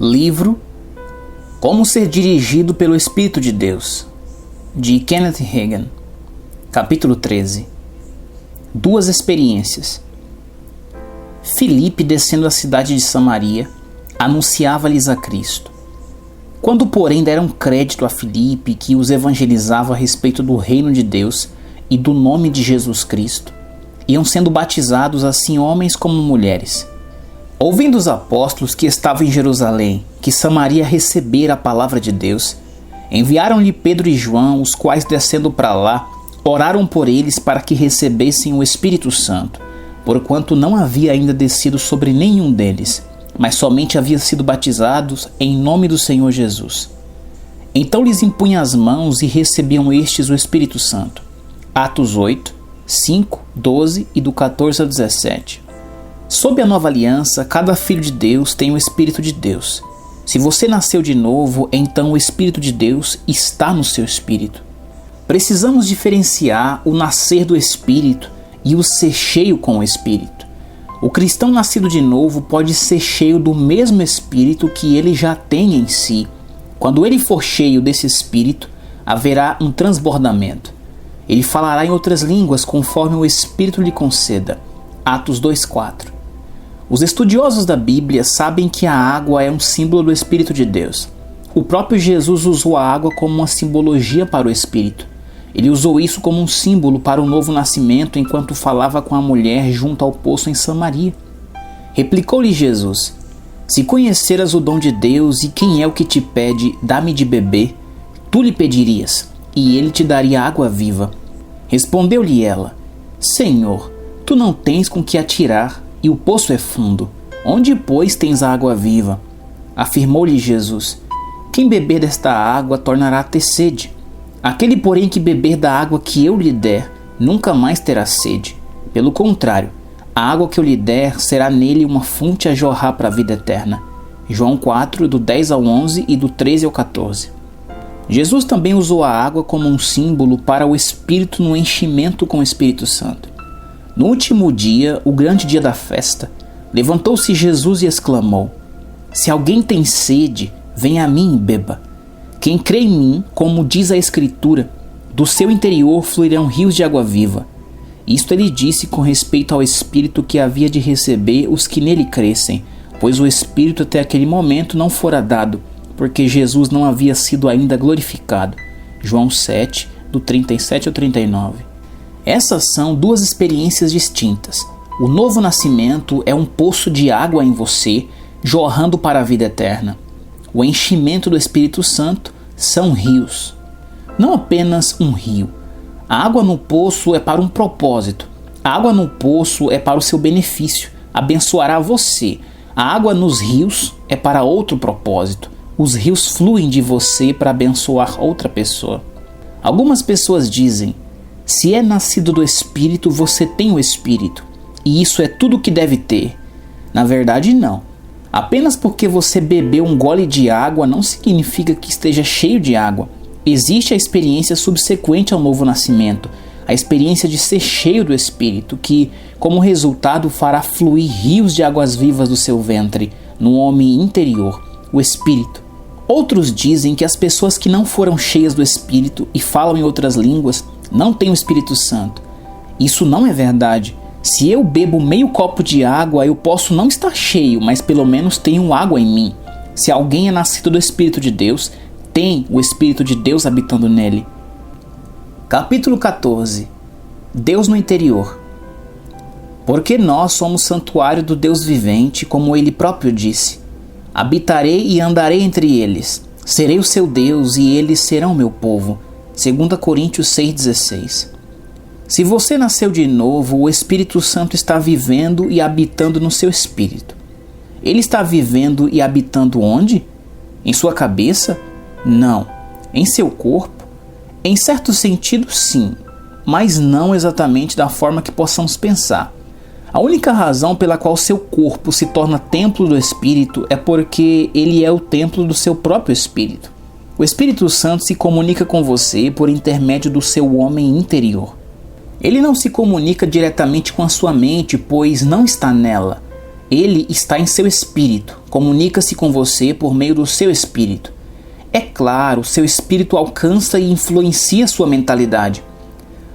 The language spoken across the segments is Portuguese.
Livro Como Ser Dirigido pelo Espírito de Deus, de Kenneth Hagin. Capítulo 13. Duas experiências. Filipe, descendo a cidade de Samaria, anunciava-lhes a Cristo. Quando, porém, deram crédito a Filipe, que os evangelizava a respeito do reino de Deus e do nome de Jesus Cristo, iam sendo batizados assim homens como mulheres. Ouvindo os apóstolos que estavam em Jerusalém, que Samaria recebera a palavra de Deus, enviaram-lhe Pedro e João, os quais, descendo para lá, oraram por eles para que recebessem o Espírito Santo, porquanto não havia ainda descido sobre nenhum deles, mas somente havia sido batizados em nome do Senhor Jesus. Então lhes impunha as mãos e recebiam estes o Espírito Santo. Atos 8, 5, 12 e do 14 ao 17. Sob a nova aliança, cada filho de Deus tem o Espírito de Deus. Se você nasceu de novo, então o Espírito de Deus está no seu espírito. Precisamos diferenciar o nascer do Espírito e o ser cheio com o Espírito. O cristão nascido de novo pode ser cheio do mesmo Espírito que ele já tem em si. Quando ele for cheio desse Espírito, haverá um transbordamento. Ele falará em outras línguas conforme o Espírito lhe conceda. Atos 2:4. Os estudiosos da Bíblia sabem que a água é um símbolo do Espírito de Deus. O próprio Jesus usou a água como uma simbologia para o Espírito. Ele usou isso como um símbolo para o novo nascimento enquanto falava com a mulher junto ao poço em Samaria. Replicou-lhe Jesus: se conheceras o dom de Deus e quem é o que te pede, dá-me de beber, tu lhe pedirias, e ele te daria água viva. Respondeu-lhe ela: Senhor, tu não tens com que atirar, e o poço é fundo. Onde, pois, tens a água viva? Afirmou-lhe Jesus: quem beber desta água tornará a ter sede. Aquele, porém, que beber da água que eu lhe der, nunca mais terá sede. Pelo contrário, a água que eu lhe der será nele uma fonte a jorrar para a vida eterna. João 4, do 10 ao 11 e do 13 ao 14. Jesus também usou a água como um símbolo para o Espírito no enchimento com o Espírito Santo. No último dia, o grande dia da festa, levantou-se Jesus e exclamou: se alguém tem sede, venha a mim e beba. Quem crê em mim, como diz a Escritura, do seu interior fluirão rios de água viva. Isto ele disse com respeito ao Espírito que havia de receber os que nele crescem, pois o Espírito até aquele momento não fora dado, porque Jesus não havia sido ainda glorificado. João 7, do 37 ao 39. Essas são duas experiências distintas. O novo nascimento é um poço de água em você, jorrando para a vida eterna. O enchimento do Espírito Santo são rios. Não apenas um rio. A água no poço é para um propósito. A água no poço é para o seu benefício. Abençoará você. A água nos rios é para outro propósito. Os rios fluem de você para abençoar outra pessoa. Algumas pessoas dizem: se é nascido do Espírito, você tem o Espírito, e isso é tudo o que deve ter. Na verdade, não. Apenas porque você bebeu um gole de água não significa que esteja cheio de água. Existe a experiência subsequente ao novo nascimento, a experiência de ser cheio do Espírito, que, como resultado, fará fluir rios de águas vivas do seu ventre, no homem interior, o Espírito. Outros dizem que as pessoas que não foram cheias do Espírito e falam em outras línguas não têm o Espírito Santo. Isso não é verdade. Se eu bebo meio copo de água, eu posso não estar cheio, mas pelo menos tenho água em mim. Se alguém é nascido do Espírito de Deus, tem o Espírito de Deus habitando nele. Capítulo 14. Deus no interior. Porque nós somos santuário do Deus vivente, como ele próprio disse: habitarei e andarei entre eles, serei o seu Deus e eles serão meu povo. 2 Coríntios 6,16. Se você nasceu de novo, o Espírito Santo está vivendo e habitando no seu espírito. Ele está vivendo e habitando onde? Em sua cabeça? Não. Em seu corpo? Em certo sentido, sim, mas não exatamente da forma que possamos pensar. A única razão pela qual seu corpo se torna templo do Espírito é porque ele é o templo do seu próprio Espírito. O Espírito Santo se comunica com você por intermédio do seu homem interior. Ele não se comunica diretamente com a sua mente, pois não está nela. Ele está em seu espírito, comunica-se com você por meio do seu espírito. É claro, seu espírito alcança e influencia sua mentalidade.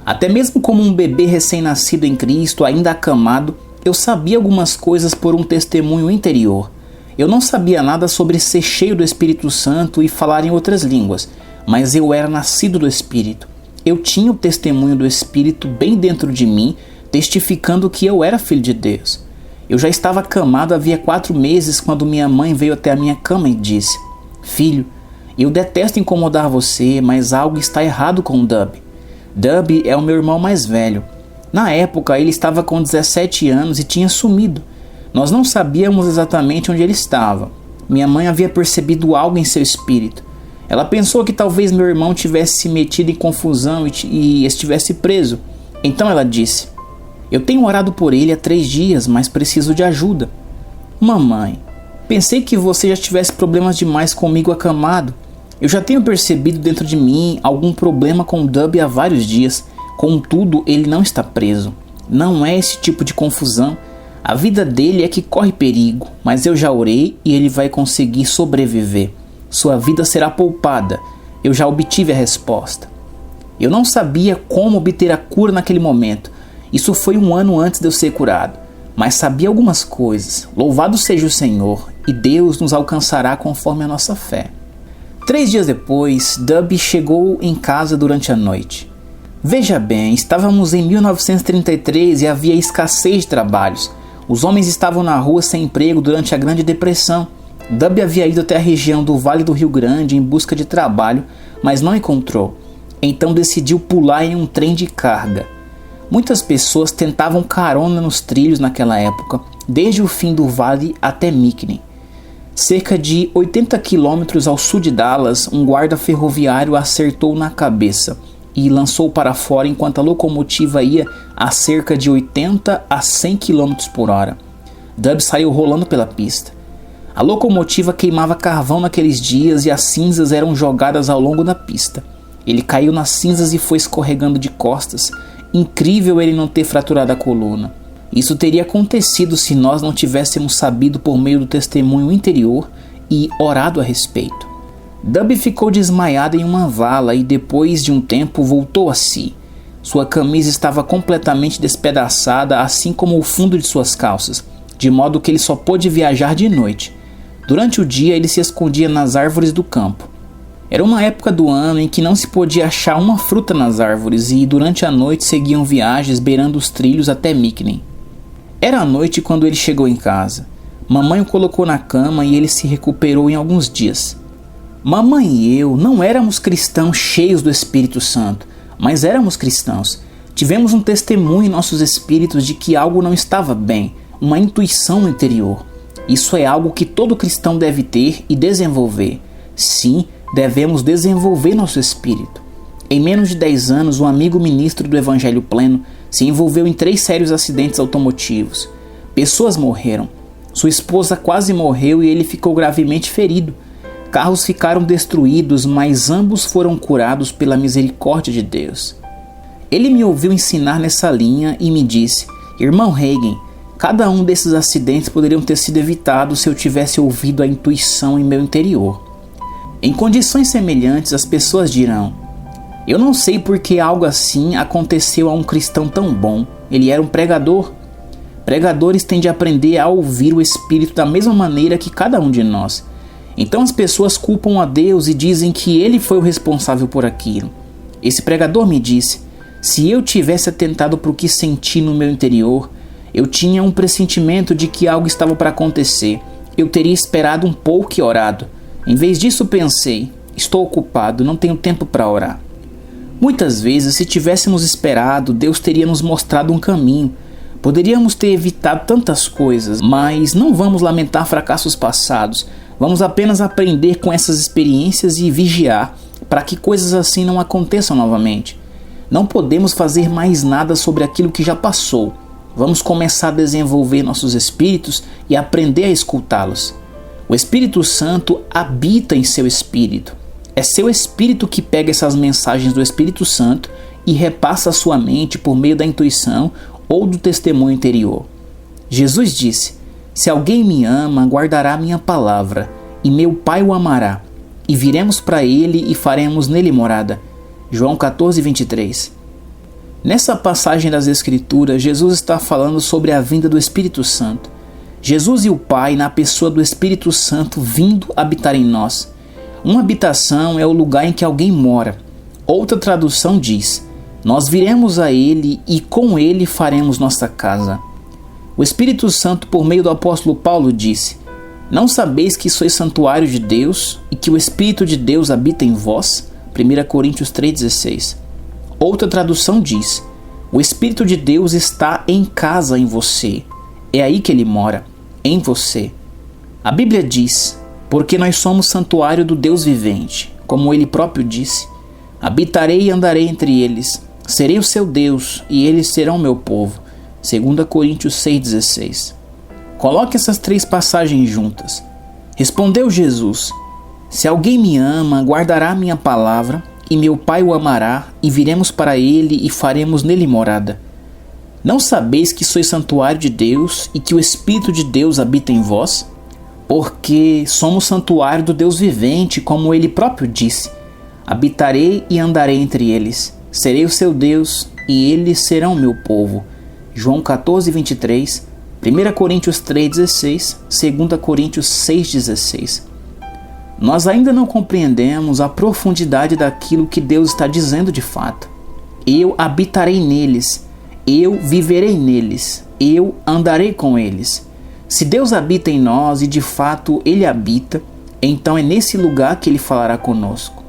Até mesmo como um bebê recém-nascido em Cristo, ainda acamado, eu sabia algumas coisas por um testemunho interior. Eu não sabia nada sobre ser cheio do Espírito Santo e falar em outras línguas, mas eu era nascido do Espírito. Eu tinha o testemunho do Espírito bem dentro de mim, testificando que eu era filho de Deus. Eu já estava acamado havia 4 meses quando minha mãe veio até a minha cama e disse: "Filho, eu detesto incomodar você, mas algo está errado com o Dub. Dub é o meu irmão mais velho. Na época ele estava com 17 anos e tinha sumido. Nós não sabíamos exatamente onde ele estava. Minha mãe havia percebido algo em seu espírito. Ela pensou que talvez meu irmão tivesse se metido em confusão e estivesse preso. Então ela disse: eu tenho orado por ele há 3 dias, mas preciso de ajuda. Mamãe, pensei que você já tivesse problemas demais comigo acamado. Eu já tenho percebido dentro de mim algum problema com o Dub há vários dias. Contudo, ele não está preso. Não é esse tipo de confusão. A vida dele é que corre perigo, mas eu já orei e ele vai conseguir sobreviver. Sua vida será poupada. Eu já obtive a resposta. Eu não sabia como obter a cura naquele momento. Isso foi 1 ano antes de eu ser curado. Mas sabia algumas coisas. Louvado seja o Senhor, e Deus nos alcançará conforme a nossa fé. 3 dias depois, Dub chegou em casa durante a noite. Veja bem, estávamos em 1933 e havia escassez de trabalhos. Os homens estavam na rua sem emprego durante a Grande Depressão. Dub havia ido até a região do Vale do Rio Grande em busca de trabalho, mas não encontrou. Então decidiu pular em um trem de carga. Muitas pessoas tentavam carona nos trilhos naquela época, desde o fim do vale até Mickney. Cerca de 80 quilômetros ao sul de Dallas, um guarda ferroviário acertou na cabeça e lançou para fora enquanto a locomotiva ia a cerca de 80 a 100 km por hora. Dub saiu rolando pela pista. A locomotiva queimava carvão naqueles dias e as cinzas eram jogadas ao longo da pista. Ele caiu nas cinzas e foi escorregando de costas. Incrível ele não ter fraturado a coluna. Isso teria acontecido se nós não tivéssemos sabido por meio do testemunho interior e orado a respeito. Dub ficou desmaiado em uma vala e depois de um tempo voltou a si. Sua camisa estava completamente despedaçada, assim como o fundo de suas calças, de modo que ele só pôde viajar de noite. Durante o dia ele se escondia nas árvores do campo. Era uma época do ano em que não se podia achar uma fruta nas árvores e durante a noite seguiam viagens beirando os trilhos até Mickney. Era a noite quando ele chegou em casa. Mamãe o colocou na cama e ele se recuperou em alguns dias. Mamãe e eu não éramos cristãos cheios do Espírito Santo, mas éramos cristãos. Tivemos um testemunho em nossos espíritos de que algo não estava bem, uma intuição no interior. Isso é algo que todo cristão deve ter e desenvolver. Sim, devemos desenvolver nosso espírito. Em menos de 10 anos, um amigo ministro do Evangelho Pleno se envolveu em 3 sérios acidentes automotivos. Pessoas morreram. Sua esposa quase morreu e ele ficou gravemente ferido. Carros ficaram destruídos, mas ambos foram curados pela misericórdia de Deus. Ele me ouviu ensinar nessa linha e me disse: Irmão Hagin, cada um desses acidentes poderiam ter sido evitados se eu tivesse ouvido a intuição em meu interior. Em condições semelhantes, as pessoas dirão: eu não sei por que algo assim aconteceu a um cristão tão bom. Ele era um pregador. Pregadores têm de aprender a ouvir o Espírito da mesma maneira que cada um de nós. Então as pessoas culpam a Deus e dizem que ele foi o responsável por aquilo. Esse pregador me disse: se eu tivesse atentado para o que senti no meu interior, eu tinha um pressentimento de que algo estava para acontecer. Eu teria esperado um pouco e orado. Em vez disso pensei: estou ocupado, não tenho tempo para orar. Muitas vezes, se tivéssemos esperado, Deus teria nos mostrado um caminho. Poderíamos ter evitado tantas coisas, mas não vamos lamentar fracassos passados. Vamos apenas aprender com essas experiências e vigiar para que coisas assim não aconteçam novamente. Não podemos fazer mais nada sobre aquilo que já passou. Vamos começar a desenvolver nossos espíritos e aprender a escutá-los. O Espírito Santo habita em seu espírito. É seu espírito que pega essas mensagens do Espírito Santo e repassa a sua mente por meio da intuição ou do testemunho interior. Jesus disse: Se alguém me ama, guardará minha palavra, e meu Pai o amará, e viremos para ele e faremos nele morada. João 14:23. Nessa passagem das Escrituras, Jesus está falando sobre a vinda do Espírito Santo. Jesus e o Pai, na pessoa do Espírito Santo, vindo habitar em nós. Uma habitação é o lugar em que alguém mora. Outra tradução diz: nós viremos a ele e com ele faremos nossa casa. O Espírito Santo, por meio do apóstolo Paulo, disse: não sabeis que sois santuário de Deus e que o Espírito de Deus habita em vós? 1 Coríntios 3,16. Outra tradução diz: o Espírito de Deus está em casa em você. É aí que ele mora, em você. A Bíblia diz: porque nós somos santuário do Deus vivente. Como ele próprio disse: habitarei e andarei entre eles, serei o seu Deus e eles serão meu povo. 2 Coríntios 6,16. Coloque essas três passagens juntas. Respondeu Jesus: se alguém me ama, guardará minha palavra, e meu Pai o amará, e viremos para ele e faremos nele morada. Não sabeis que sois santuário de Deus e que o Espírito de Deus habita em vós? Porque somos santuário do Deus vivente, como ele próprio disse: habitarei e andarei entre eles, serei o seu Deus e eles serão o meu povo. João 14:23, 1 Coríntios 3:16, 2 Coríntios 6:16. Nós ainda não compreendemos a profundidade daquilo que Deus está dizendo de fato. Eu habitarei neles, eu viverei neles, eu andarei com eles. Se Deus habita em nós e de fato Ele habita, então é nesse lugar que Ele falará conosco.